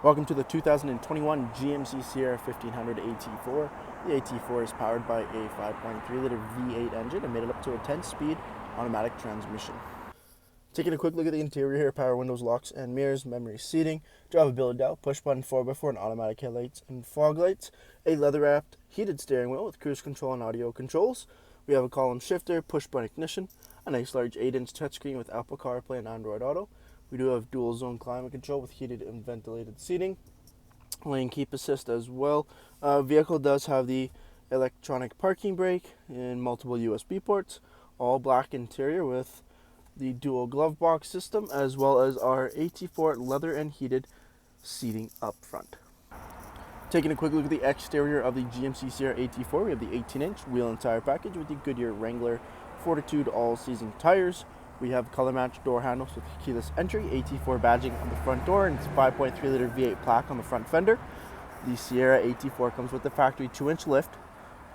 Welcome to the 2021 GMC Sierra 1500 AT4. The AT4 is powered by a 5.3-liter V8 engine and made it up to a 10-speed automatic transmission. Taking a quick look at the interior here: power windows, locks and mirrors, memory seating, drivability dial, push button 4x4 and automatic headlights and fog lights, a leather-wrapped heated steering wheel with cruise control and audio controls. We have a column shifter, push button ignition, a nice large 8-inch touchscreen with Apple CarPlay and Android Auto. We do have dual zone climate control with heated and ventilated seating, lane keep assist as well. Vehicle does have the electronic parking brake and multiple USB ports, all black interior with the dual glove box system, as well as our AT4 leather and heated seating up front. Taking a quick look at the exterior of the GMC Sierra AT4, we have the 18-inch wheel and tire package with the Goodyear Wrangler Fortitude all-season tires. We have color-matched door handles with keyless entry, AT4 badging on the front door, and it's 5.3-liter V8 plaque on the front fender. The Sierra AT4 comes with the factory 2-inch lift.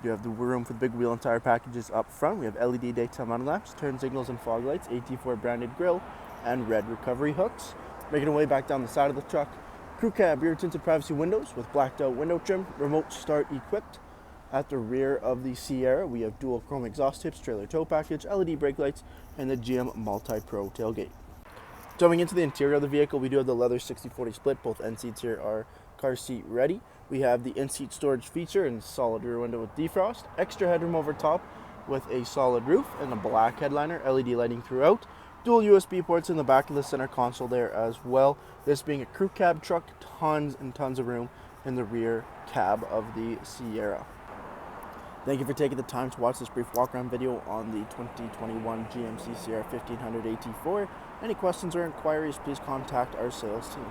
You have the room for the big wheel and tire packages up front. We have LED daytime running lamps, turn signals and fog lights, AT4 branded grille, and red recovery hooks. Making our way back down the side of the truck, crew cab rear tinted privacy windows with blacked out window trim, remote start equipped. At the rear of the Sierra, we have dual chrome exhaust tips, trailer tow package, LED brake lights, and the GM MultiPro tailgate. Jumping into the interior of the vehicle, we do have the leather 60/40 split. Both end seats here are car seat ready. We have the in-seat storage feature and solid rear window with defrost, extra headroom over top with a solid roof, and a black headliner, LED lighting throughout. Dual USB ports in the back of the center console there as well. This being a crew cab truck, tons and tons of room in the rear cab of the Sierra. Thank you for taking the time to watch this brief walk-around video on the 2021 GMC Sierra 1500 AT4. Any questions or inquiries, please contact our sales team.